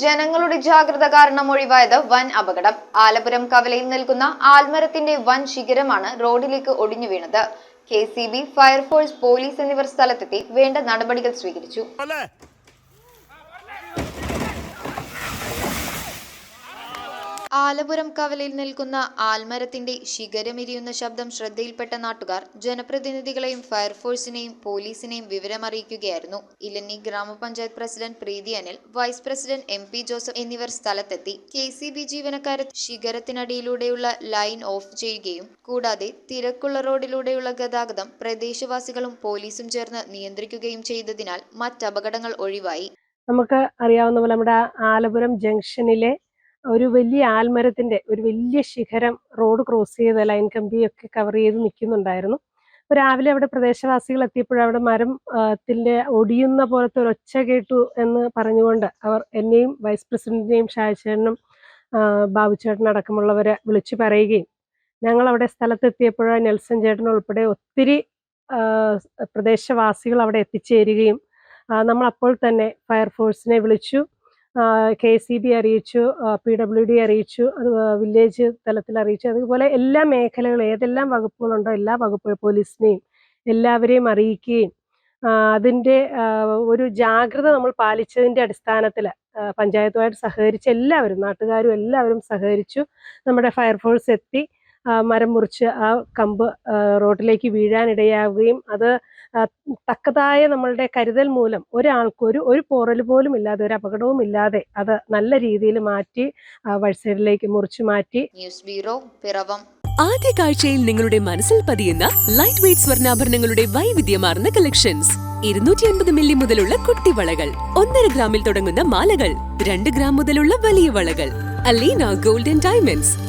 ജനങ്ങളുടെ ജാഗ്രത കാരണം ഒഴിവായത് വൻ അപകടം. ആലപ്പുഴം കവലയിൽ നിൽക്കുന്ന ആൽമരത്തിന്റെ വൻ ശിഖരമാണ് റോഡിലേക്ക് ഒടിഞ്ഞു വീണത്. KCB, ഫയർഫോഴ്സ്, പോലീസ് എന്നിവർ സ്ഥലത്തെത്തി വേണ്ട നടപടികൾ സ്വീകരിച്ചു. ആലപ്പുഴം കവലയിൽ നിൽക്കുന്ന ആൽമരത്തിന്റെ ശിഖരമിരിയുന്ന ശബ്ദം ശ്രദ്ധയിൽപ്പെട്ട നാട്ടുകാർ ജനപ്രതിനിധികളെയും ഫയർഫോഴ്സിനെയും പോലീസിനെയും വിവരമറിയിക്കുകയായിരുന്നു. ഇലഞ്ഞി ഗ്രാമപഞ്ചായത്ത് president Preethi Anil, vice president MP Joseph എന്നിവർ സ്ഥലത്തെത്തി. KCB ജീവനക്കാരെ ശിഖരത്തിനടിയിലൂടെയുള്ള ലൈൻ ഓഫ് ചെയ്യുകയും കൂടാതെ തിരക്കുള്ള റോഡിലൂടെയുള്ള ഗതാഗതം പ്രദേശവാസികളും പോലീസും ചേർന്ന് നിയന്ത്രിക്കുകയും ചെയ്തതിനാൽ മറ്റപകടങ്ങൾ ഒഴിവായി. നമുക്ക് അറിയാവുന്ന പോലെ നമ്മുടെ ആലപ്പുഴം ജംഗ്ഷനിലെ ഒരു വലിയ ആൽമരത്തിന്റെ ഒരു വലിയ ശിഖരം റോഡ് ക്രോസ് ചെയ്ത് ലൈൻ കമ്പിയൊക്കെ കവർ ചെയ്ത് നിൽക്കുന്നുണ്ടായിരുന്നു. രാവിലെ അവിടെ പ്രദേശവാസികൾ എത്തിയപ്പോൾ അവിടെ മരത്തിന്റെ ഒടിയുന്ന പോലത്തെ ഒരു ഒച്ച കേട്ടു എന്ന് പറഞ്ഞുകൊണ്ട് അവർ എന്നെയും വൈസ് പ്രസിഡന്റിനെയും ഷാജേട്ടനും ബാബുചേട്ടൻ അടക്കമുള്ളവരെ വിളിച്ചു പറയുകയും ഞങ്ങൾ അവിടെ സ്ഥലത്തെത്തിയപ്പോൾ നെൽസൺ ചേട്ടൻ ഉൾപ്പെടെ ഒത്തിരി പ്രദേശവാസികൾ അവിടെ എത്തിച്ചേരുകയും നമ്മൾ അപ്പോൾ തന്നെ ഫയർഫോഴ്സിനെ വിളിച്ചു, KCB അറിയിച്ചു, PWD അറിയിച്ചു, അത് വില്ലേജ് തലത്തിൽ അറിയിച്ചു. അതുപോലെ എല്ലാ മേഖലകളും ഏതെല്ലാം വകുപ്പുകളുണ്ടോ എല്ലാ വകുപ്പുകൾ പോലീസിനെയും എല്ലാവരെയും അറിയിക്കുകയും അതിൻ്റെ ഒരു ജാഗ്രത നമ്മൾ പാലിച്ചതിൻ്റെ അടിസ്ഥാനത്തിൽ പഞ്ചായത്തുമായിട്ട് സഹകരിച്ച് എല്ലാവരും നാട്ടുകാരും എല്ലാവരും സഹകരിച്ചു. നമ്മുടെ ഫയർഫോഴ്സ് എത്തി മരം മുറിച്ച് ആ കമ്പ് റോഡിലേക്ക് വീഴാനിടയാവുകയും അത് തക്കതായ നമ്മളുടെ കരുതൽ മൂലം ഒരാൾക്ക് ഒരു പോറൽ പോലും ഇല്ലാതെ ഒരു അപകടവും ഇല്ലാതെ അത് നല്ല രീതിയിൽ മാറ്റി വഴിസൈഡിലേക്ക് മുറിച്ചു മാറ്റി. News bureau, Piravom. ആദ്യ കാഴ്ചയിൽ നിങ്ങളുടെ മനസ്സിൽ പതിയുന്ന ലൈറ്റ് വെയ്റ്റ് സ്വർണ്ണാഭരണങ്ങളുടെ വൈവിധ്യമാർന്ന കളക്ഷൻസ്. 250 മില്ലി മുതലുള്ള കുട്ടിവളകൾ, 1.5 ഗ്രാമിൽ തുടങ്ങുന്ന മാലകൾ, 2 ഗ്രാം മുതലുള്ള വലിയ വളകൾ. Aleena golden diamonds.